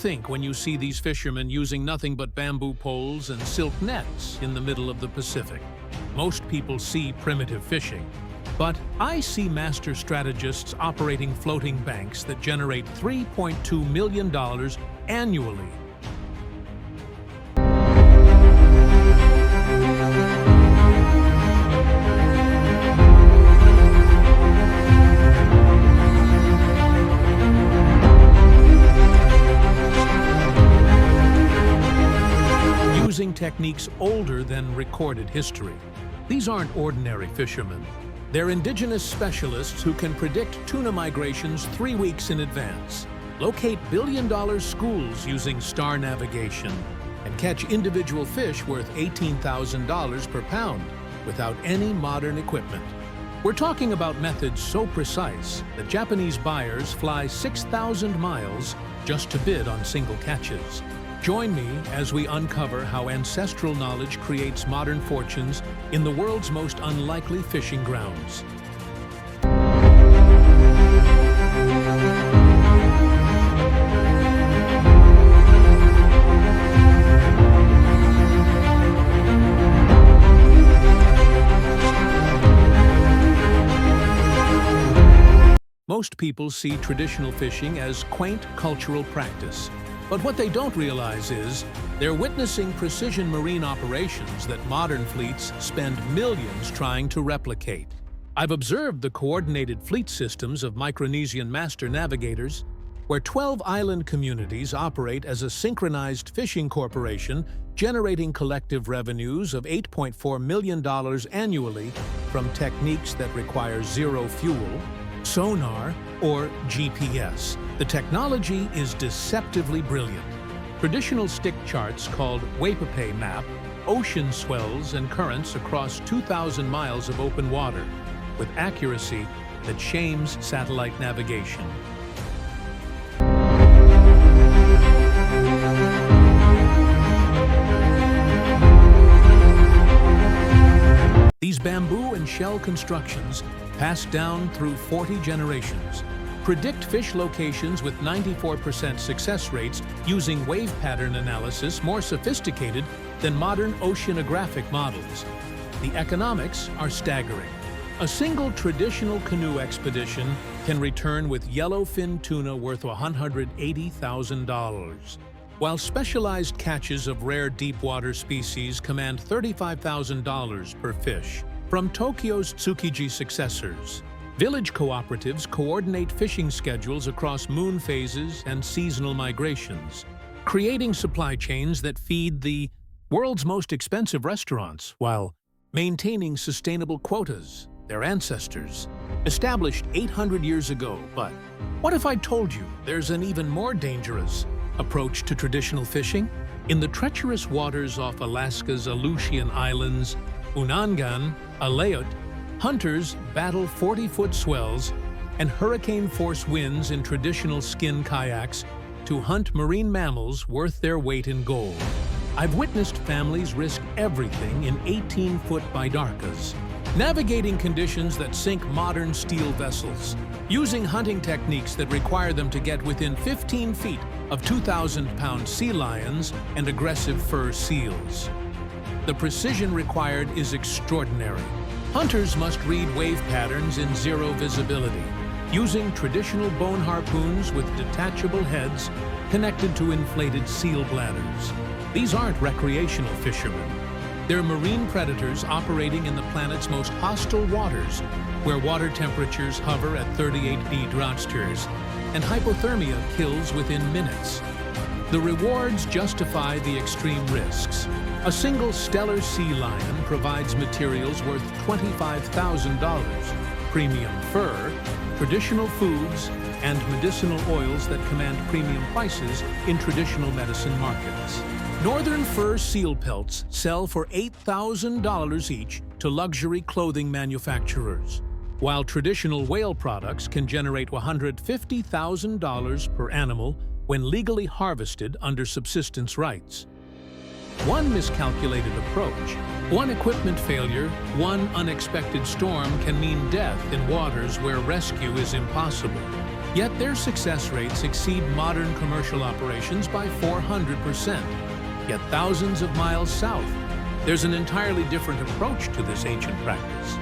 think when you see these fishermen using nothing but bamboo poles and silk nets in the middle of the Pacific? Most people see primitive fishing, but I see master strategists operating floating banks that generate $3.2 million annually. Using techniques older than recorded history. These aren't ordinary fishermen. They're indigenous specialists who can predict tuna migrations 3 weeks in advance, locate billion-dollar schools using star navigation, and catch individual fish worth $18,000 per pound without any modern equipment. We're talking about methods so precise that Japanese buyers fly 6,000 miles just to bid on single catches. Join me as we uncover how ancestral knowledge creates modern fortunes in the world's most unlikely fishing grounds. Most people see traditional fishing as quaint cultural practice. But what they don't realize is they're witnessing precision marine operations that modern fleets spend millions trying to replicate. I've observed the coordinated fleet systems of Micronesian master navigators, where 12 island communities operate as a synchronized fishing corporation, generating collective revenues of $8.4 million annually from techniques that require zero fuel, sonar, or GPS. The technology is deceptively brilliant. Traditional stick charts called Waipape map ocean swells and currents across 2,000 miles of open water with accuracy that shames satellite navigation. These bamboo and shell constructions, passed down through 40 generations, predict fish locations with 94% success rates using wave pattern analysis more sophisticated than modern oceanographic models. The economics are staggering. A single traditional canoe expedition can return with yellowfin tuna worth $180,000, while specialized catches of rare deep-water species command $35,000 per fish. From Tokyo's Tsukiji successors, village cooperatives coordinate fishing schedules across moon phases and seasonal migrations, creating supply chains that feed the world's most expensive restaurants while maintaining sustainable quotas their ancestors established 800 years ago. But what if I told you there's an even more dangerous approach to traditional fishing? In the treacherous waters off Alaska's Aleutian Islands, Unangan, Aleut, hunters battle 40-foot swells and hurricane-force winds in traditional skin kayaks to hunt marine mammals worth their weight in gold. I've witnessed families risk everything in 18-foot bidarkas, navigating conditions that sink modern steel vessels, using hunting techniques that require them to get within 15 feet of 2,000-pound sea lions and aggressive fur seals. The precision required is extraordinary. Hunters must read wave patterns in zero visibility, using traditional bone harpoons with detachable heads connected to inflated seal bladders. These aren't recreational fishermen. They're marine predators operating in the planet's most hostile waters, where water temperatures hover at 38°C droughters and hypothermia kills within minutes. The rewards justify the extreme risks. A single stellar sea lion provides materials worth $25,000, premium fur, traditional foods, and medicinal oils that command premium prices in traditional medicine markets. Northern fur seal pelts sell for $8,000 each to luxury clothing manufacturers, while traditional whale products can generate $150,000 per animal when legally harvested under subsistence rights. One miscalculated approach, one equipment failure, one unexpected storm can mean death in waters where rescue is impossible. Yet their success rates exceed modern commercial operations by 400%. Yet thousands of miles south, there's an entirely different approach to this ancient practice.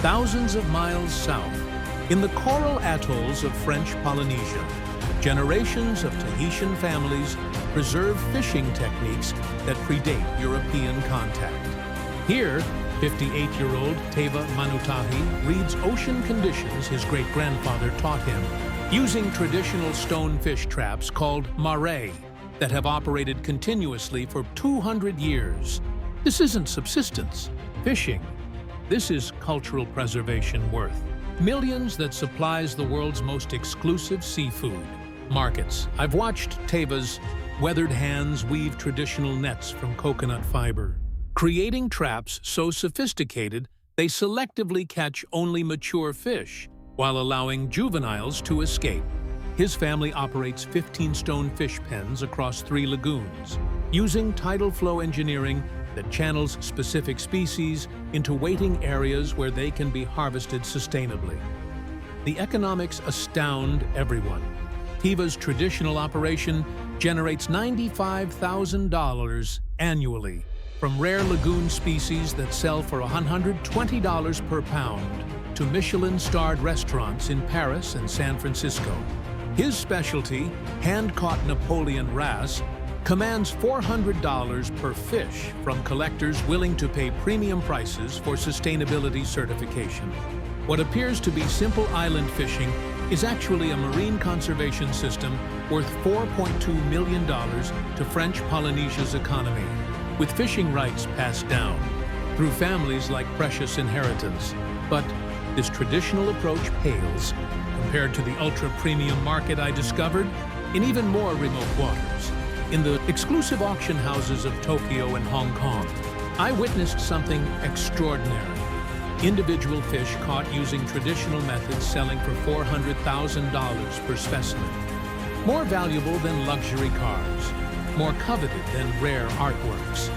Thousands of miles south, in the coral atolls of French Polynesia, generations of Tahitian families preserve fishing techniques that predate European contact. Here, 58-year-old Teva Manutahi reads ocean conditions his great-grandfather taught him, using traditional stone fish traps called mare that have operated continuously for 200 years. This isn't subsistence fishing. This is cultural preservation worth millions that supplies the world's most exclusive seafood markets. I've watched Teva's weathered hands weave traditional nets from coconut fiber, creating traps so sophisticated they selectively catch only mature fish while allowing juveniles to escape. His family operates 15 stone fish pens across 3 lagoons, using tidal flow engineering that channels specific species into waiting areas where they can be harvested sustainably. The economics astound everyone. Teva's traditional operation generates $95,000 annually from rare lagoon species that sell for $120 per pound to Michelin-starred restaurants in Paris and San Francisco. His specialty, hand-caught Napoleon wrasse, commands $400 per fish from collectors willing to pay premium prices for sustainability certification. What appears to be simple island fishing is actually a marine conservation system worth $4.2 million to French Polynesia's economy, with fishing rights passed down through families like precious inheritance. But this traditional approach pales compared to the ultra-premium market I discovered in even more remote waters. In the exclusive auction houses of Tokyo and Hong Kong, I witnessed something extraordinary. Individual fish caught using traditional methods selling for $400,000 per specimen. More valuable than luxury cars, more coveted than rare artworks.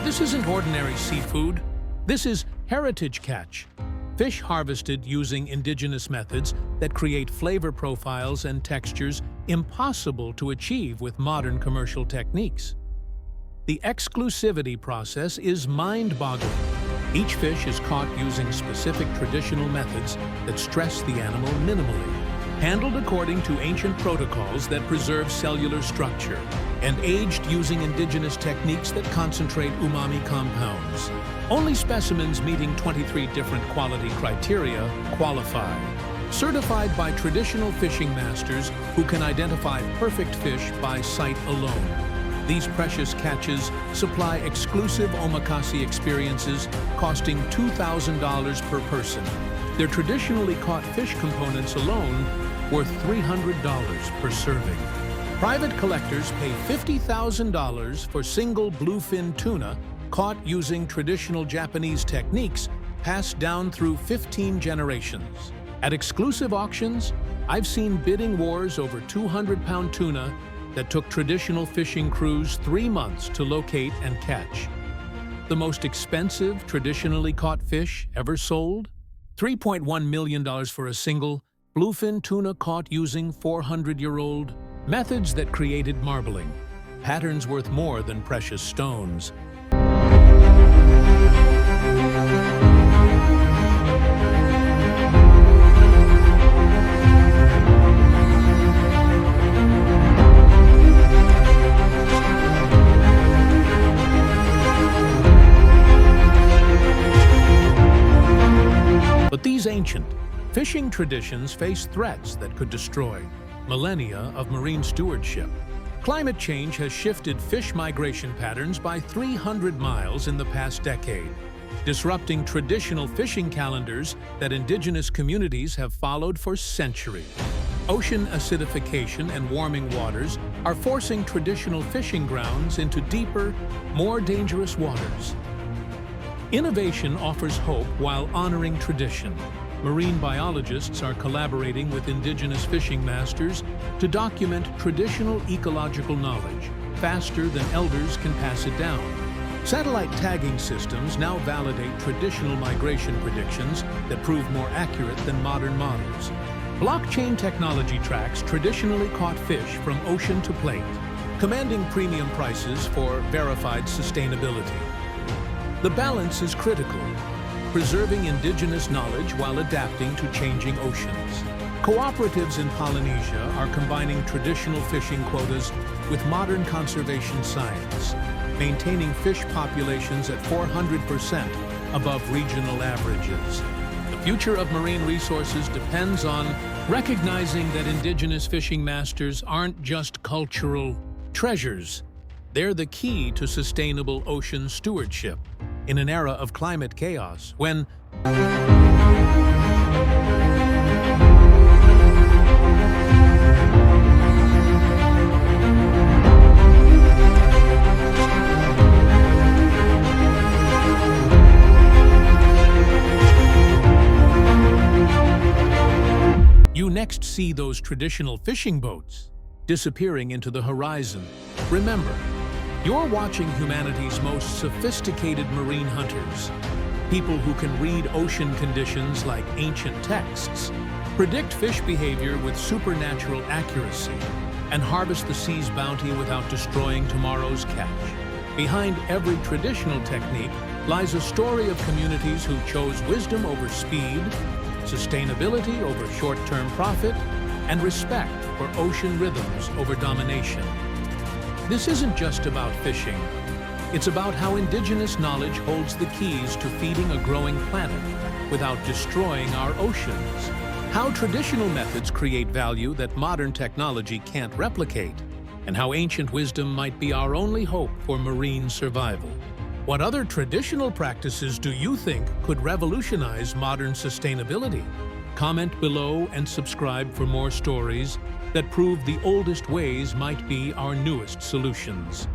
This isn't ordinary seafood. This is heritage catch. Fish harvested using indigenous methods that create flavor profiles and textures impossible to achieve with modern commercial techniques. The exclusivity process is mind-boggling. Each fish is caught using specific traditional methods that stress the animal minimally, handled according to ancient protocols that preserve cellular structure, and aged using indigenous techniques that concentrate umami compounds. Only specimens meeting 23 different quality criteria qualify. Certified by traditional fishing masters who can identify perfect fish by sight alone. These precious catches supply exclusive omakase experiences costing $2,000 per person. Their traditionally caught fish components alone worth $300 per serving. Private collectors pay $50,000 for single bluefin tuna caught using traditional Japanese techniques passed down through 15 generations. At exclusive auctions, I've seen bidding wars over 200-pound tuna that took traditional fishing crews 3 months to locate and catch. The most expensive traditionally caught fish ever sold? $3.1 million for a single bluefin tuna caught using 400-year-old methods that created marbling, patterns worth more than precious stones. But these ancient fishing traditions face threats that could destroy millennia of marine stewardship. Climate change has shifted fish migration patterns by 300 miles in the past decade, disrupting traditional fishing calendars that indigenous communities have followed for centuries. Ocean acidification and warming waters are forcing traditional fishing grounds into deeper, more dangerous waters. Innovation offers hope while honoring tradition. Marine biologists are collaborating with indigenous fishing masters to document traditional ecological knowledge faster than elders can pass it down. Satellite tagging systems now validate traditional migration predictions that prove more accurate than modern models. Blockchain technology tracks traditionally caught fish from ocean to plate, commanding premium prices for verified sustainability. The balance is critical, preserving indigenous knowledge while adapting to changing oceans. Cooperatives in Polynesia are combining traditional fishing quotas with modern conservation science, maintaining fish populations at 400% above regional averages. The future of marine resources depends on recognizing that indigenous fishing masters aren't just cultural treasures. They're the key to sustainable ocean stewardship in an era of climate chaos when you next see those traditional fishing boats disappearing into the horizon. Remember, you're watching humanity's most sophisticated marine hunters, people who can read ocean conditions like ancient texts, predict fish behavior with supernatural accuracy, and harvest the sea's bounty without destroying tomorrow's catch. Behind every traditional technique lies a story of communities who chose wisdom over speed, sustainability over short-term profit, and respect for ocean rhythms over domination. This isn't just about fishing. It's about how indigenous knowledge holds the keys to feeding a growing planet without destroying our oceans. How traditional methods create value that modern technology can't replicate, and how ancient wisdom might be our only hope for marine survival. What other traditional practices do you think could revolutionize modern sustainability? Comment below and subscribe for more stories that prove the oldest ways might be our newest solutions.